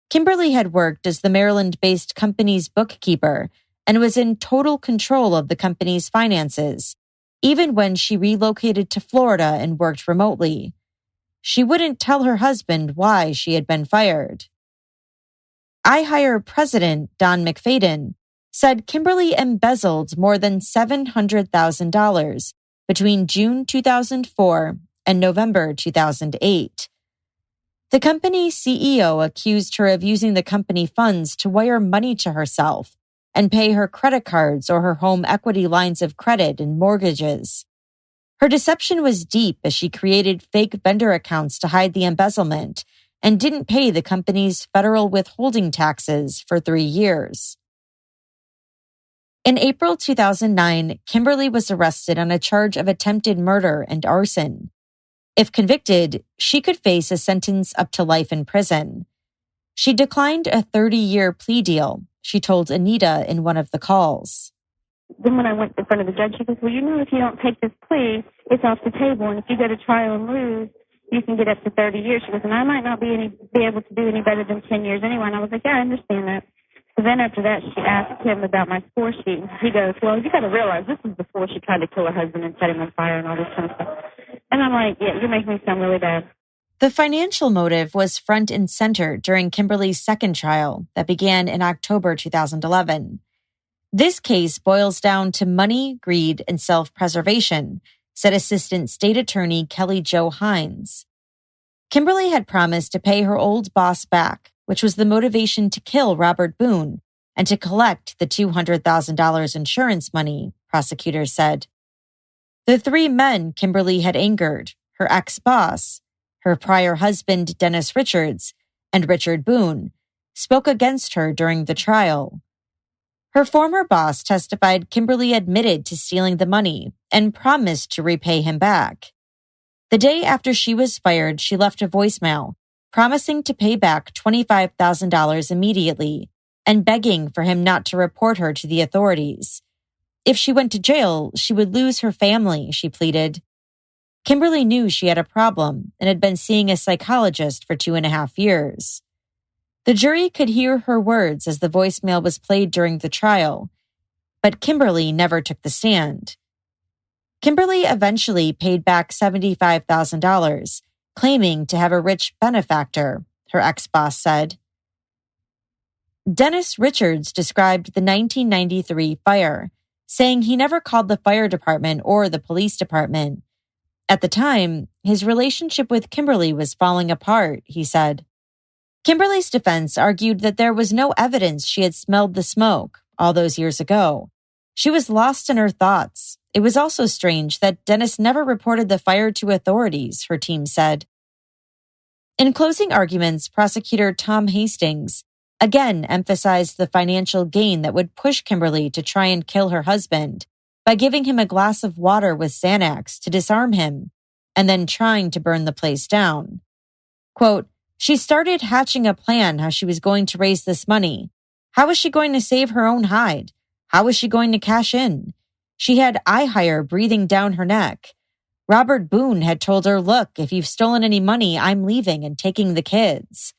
Kimberly had worked as the Maryland-based company's bookkeeper and was in total control of the company's finances, even when she relocated to Florida and worked remotely. She wouldn't tell her husband why she had been fired. iHire president Don McFadden said Kimberly embezzled more than $700,000 between June 2004 and November 2008. The company CEO accused her of using the company funds to wire money to herself and pay her credit cards or her home equity lines of credit and mortgages. Her deception was deep as she created fake vendor accounts to hide the embezzlement and didn't pay the company's federal withholding taxes for 3 years. In April 2009, Kimberly was arrested on a charge of attempted murder and arson. If convicted, she could face a sentence up to life in prison. She declined a 30-year plea deal, she told Anita in one of the calls. Then when I went in front of the judge, she goes, well, if you don't take this plea, it's off the table. And if you go to trial and lose, you can get up to 30 years. She goes, and I might not be able to do any better than 10 years anyway. And I was like, yeah, I understand that. So then after that, she asked him about my score sheet. And he goes, well, you got to realize this is before she tried to kill her husband and set him on fire and all this kind of stuff. And I'm like, yeah, you're making me sound really bad. The financial motive was front and center during Kimberly's second trial that began in October 2011. This case boils down to money, greed, and self-preservation, said Assistant State Attorney Kelly Jo Hines. Kimberly had promised to pay her old boss back, which was the motivation to kill Robert Boone and to collect the $200,000 insurance money, prosecutors said. The 3 men Kimberly had angered, her ex-boss, her prior husband Dennis Richards, and Richard Boone, spoke against her during the trial. Her former boss testified Kimberly admitted to stealing the money and promised to repay him back. The day after she was fired, she left a voicemail promising to pay back $25,000 immediately and begging for him not to report her to the authorities. If she went to jail, she would lose her family, she pleaded. Kimberly knew she had a problem and had been seeing a psychologist for 2.5 years. The jury could hear her words as the voicemail was played during the trial, but Kimberly never took the stand. Kimberly eventually paid back $75,000, claiming to have a rich benefactor, her ex-boss said. Dennis Richards described the 1993 fire, saying he never called the fire department or the police department. At the time, his relationship with Kimberly was falling apart, he said. Kimberly's defense argued that there was no evidence she had smelled the smoke all those years ago. She was lost in her thoughts. It was also strange that Dennis never reported the fire to authorities, her team said. In closing arguments, prosecutor Tom Hastings again emphasized the financial gain that would push Kimberly to try and kill her husband by giving him a glass of water with Xanax to disarm him and then trying to burn the place down. Quote, she started hatching a plan how she was going to raise this money. How was she going to save her own hide? How was she going to cash in? She had iHire breathing down her neck. Robert Boone had told her, look, if you've stolen any money, I'm leaving and taking the kids.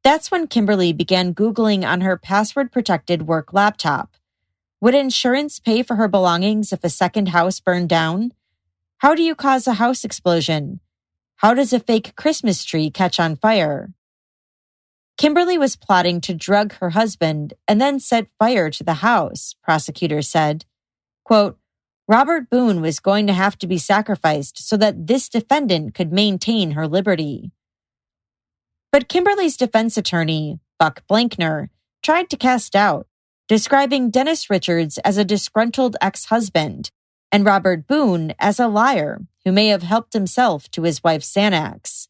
That's when Kimberly began Googling on her password-protected work laptop. Would insurance pay for her belongings if a second house burned down? How do you cause a house explosion? How does a fake Christmas tree catch on fire? Kimberly was plotting to drug her husband and then set fire to the house, prosecutors said. Quote, Robert Boone was going to have to be sacrificed so that this defendant could maintain her liberty. But Kimberly's defense attorney, Buck Blankner, tried to cast doubt, describing Dennis Richards as a disgruntled ex-husband and Robert Boone as a liar who may have helped himself to his wife's Xanax.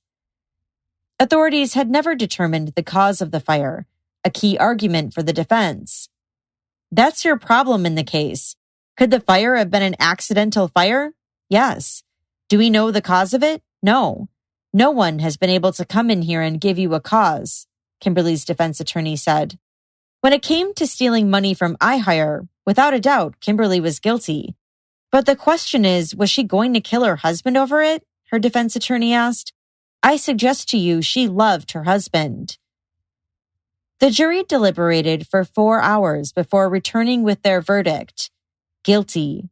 Authorities had never determined the cause of the fire, a key argument for the defense. That's your problem in the case. Could the fire have been an accidental fire? Yes. Do we know the cause of it? No. No one has been able to come in here and give you a cause, Kimberly's defense attorney said. When it came to stealing money from iHire, without a doubt, Kimberly was guilty. But the question is, was she going to kill her husband over it? Her defense attorney asked. I suggest to you she loved her husband. The jury deliberated for 4 hours before returning with their verdict. Guilty.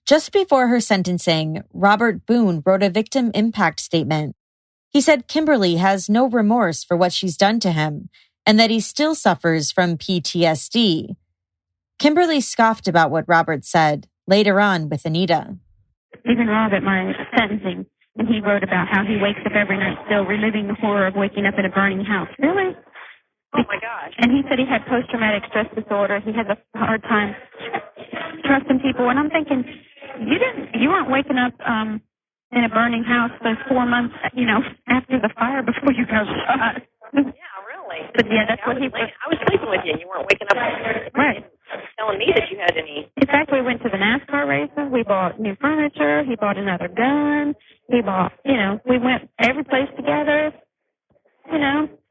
Just before her sentencing, Robert Boone wrote a victim impact statement. He said Kimberly has no remorse for what she's done to him and that he still suffers from PTSD. Kimberly scoffed about what Robert said later on with Anita. Even Rob at my sentencing, and he wrote about how he wakes up every night still reliving the horror of waking up in a burning house. Really? Oh, my gosh. And he said he had post-traumatic stress disorder. He has a hard time trusting people. And I'm thinking, you weren't waking up in a burning house those 4 months, after the fire before you got shot. Yeah, really. But yeah, that's what he was. I was sleeping with you and you weren't waking up Right. telling me that you had any. In fact, we went to the NASCAR races. We bought new furniture. He bought another gun. He bought, we went every place together.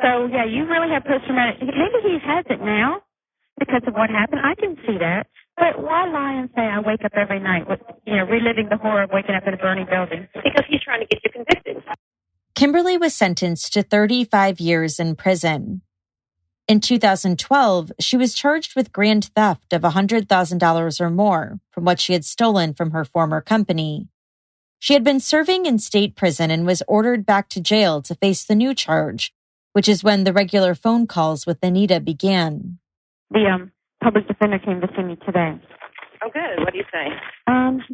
So yeah, you really have post-traumatic. Maybe he has it now because of what happened. I can see that. But why lie and say I wake up every night with, reliving the horror of waking up in a burning building? Because he's trying to get you convicted. Kimberly was sentenced to 35 years in prison. In 2012, she was charged with grand theft of $100,000 or more from what she had stolen from her former company. She had been serving in state prison and was ordered back to jail to face the new charge, which is when the regular phone calls with Anita began. The public defender came to see me today. Oh, good. What do you say?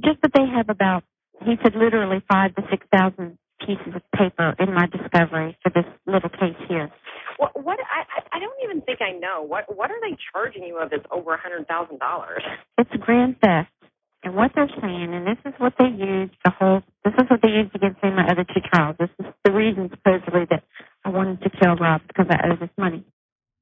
Just that they have about, he said, literally 5,000 to 6,000 pieces of paper in my discovery for this little case here. What? I don't even think I know. What are they charging you of that's over $100,000? It's grand theft. And what they're saying, and this is what they used against me in my other two trials. This is the reason, supposedly, that I wanted to kill Rob, because I owe this money.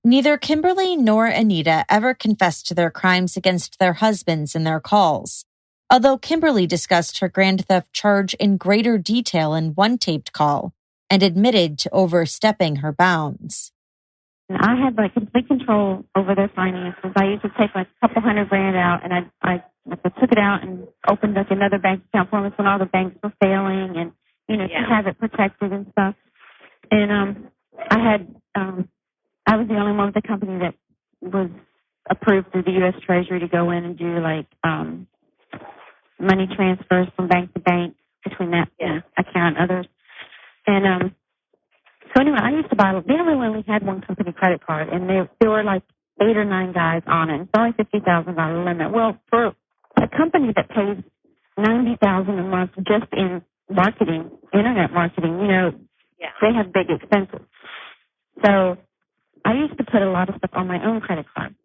Neither Kimberly nor Anita ever confessed to their crimes against their husbands in their calls, although Kimberly discussed her grand theft charge in greater detail in one taped call and admitted to overstepping her bounds. I had complete control over their finances. I used to take a couple $100,000 out, and I took it out and opened another bank account for them when all the banks were failing, and to have it protected and stuff. And I was the only one with the company that was approved through the U.S. Treasury to go in and do money transfers from bank to bank between that account and others. And so anyway, I used to buy. They only had one company credit card, and there were 8 or 9 guys on it. It's only $50,000 limit. Well, for a company that pays $90,000 a month just in marketing, internet marketing, they have big expenses. So I used to put a lot of stuff on my own credit card.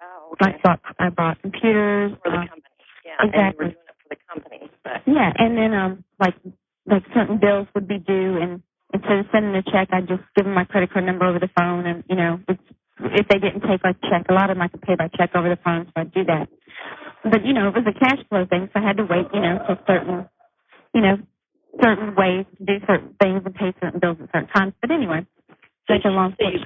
Oh, okay. I bought computers for the company. Yeah, exactly. And you were doing it for the company. But. Yeah, and then like certain bills would be due, and instead of sending a check, I'd just give them my credit card number over the phone, and if they didn't take a check, a lot of them I could pay by check over the phone, so I'd do that. But it was a cash flow thing, so I had to wait, till certain ways to do certain things and pay certain bills at certain times. But anyway. So you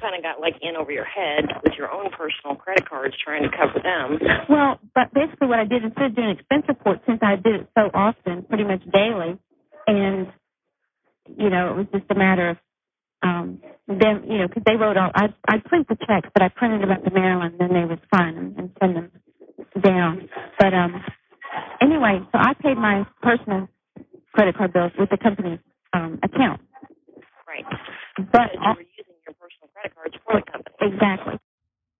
kind of got in over your head with your own personal credit cards trying to cover them. Well, but basically what I did, instead of doing expense reports, since I did it so often, pretty much daily, and, it was just a matter of them, because they wrote all, I'd print the checks, but I printed them up to Maryland, and then they would sign them and send them down. But anyway, so I paid my personal credit card bills with the company's account. Right. But you were using your personal credit cards for the company. Exactly.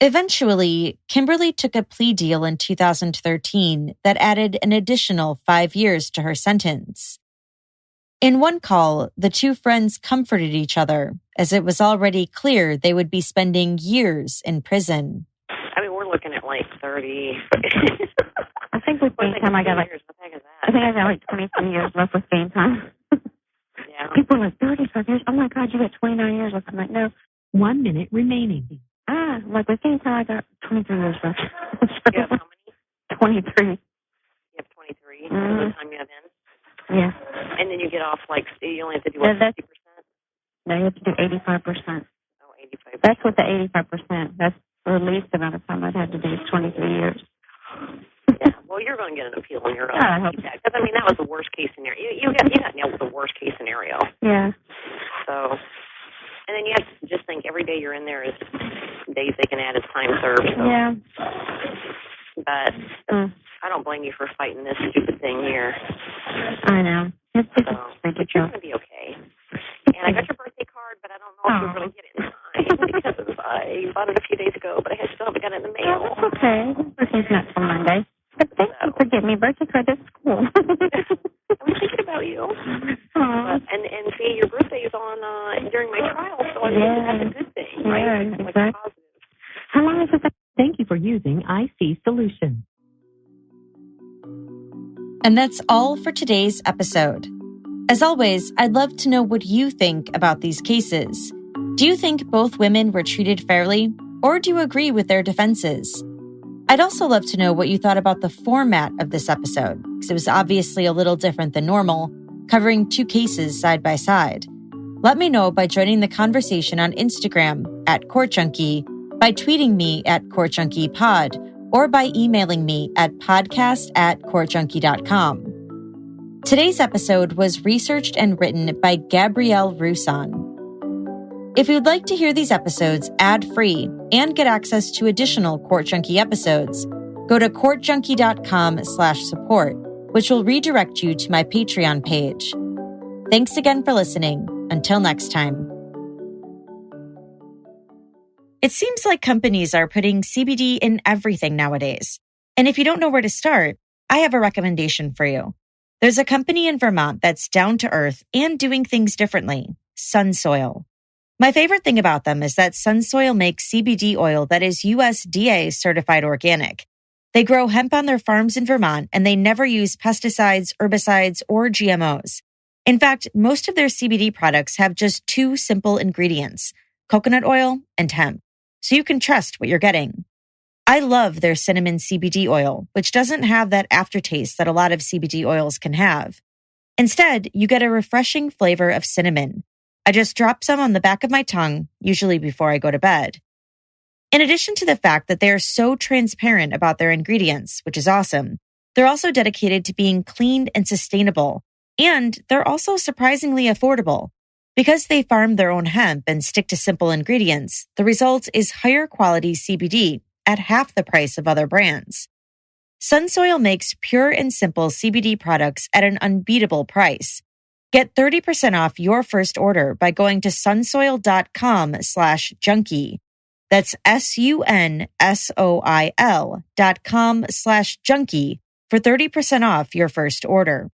Eventually, Kimberly took a plea deal in 2013 that added an additional 5 years to her sentence. In one call, the two friends comforted each other, as it was already clear they would be spending years in prison. I mean, we're looking at 30. I think with game time, I got years. What the heck is that? I think I got 23 years left with game time. Yeah. People are 35 years. Oh my God, you got 29 years left. I'm like, no. 1 minute remaining. I'm like, with game time, I got 23 years left. You have how many? 23. You have 23 by the time you have in? Yeah. And then you get off, you only have to do, 50%? No, you have to do 85%. Oh, 85%. That's what the 85%, that's the least amount of time I'd have to do is 23 years. Yeah, well, you're going to get an appeal on your own. I hope so. Because, that was the worst case scenario. You got nailed with the worst case scenario. Yeah. So, and then you have to just think every day you're in there is days they can add as time served. So. Yeah. But I don't blame you for fighting this stupid thing here. I know. It's but you're going to be okay. And I got your birthday card, but I don't know if you'll really get it in time because I bought it a few days ago, but I still haven't got it in the mail. Oh, it's okay. Birthday's not till Monday. But thank you for getting me birthday card. That's cool. I was thinking about you. And see, your birthday is on during my trial, so I think that's a good thing, right? Yeah, exactly. Positive. How long is it? Thank you for using IC Solutions. And that's all for today's episode. As always, I'd love to know what you think about these cases. Do you think both women were treated fairly, or do you agree with their defenses? I'd also love to know what you thought about the format of this episode, because it was obviously a little different than normal, covering two cases side by side. Let me know by joining the conversation on Instagram @CourtJunkie, by tweeting me @CourtJunkiePod, or by emailing me at podcast@courtjunkie.com. Today's episode was researched and written by Gabrielle Russon. If you'd like to hear these episodes ad-free and get access to additional Court Junkie episodes, go to courtjunkie.com/support, which will redirect you to my Patreon page. Thanks again for listening. Until next time. It seems like companies are putting CBD in everything nowadays. And if you don't know where to start, I have a recommendation for you. There's a company in Vermont that's down to earth and doing things differently, Sunsoil. My favorite thing about them is that Sunsoil makes CBD oil that is USDA certified organic. They grow hemp on their farms in Vermont, and they never use pesticides, herbicides, or GMOs. In fact, most of their CBD products have just 2 simple ingredients, coconut oil and hemp, so you can trust what you're getting. I love their cinnamon CBD oil, which doesn't have that aftertaste that a lot of CBD oils can have. Instead, you get a refreshing flavor of cinnamon. I just drop some on the back of my tongue, usually before I go to bed. In addition to the fact that they are so transparent about their ingredients, which is awesome, they're also dedicated to being clean and sustainable, and they're also surprisingly affordable. Because they farm their own hemp and stick to simple ingredients, the result is higher quality CBD at half the price of other brands. Sunsoil makes pure and simple CBD products at an unbeatable price. Get 30% off your first order by going to sunsoil.com/junkie. That's sunsoil.com/junkie for 30% off your first order.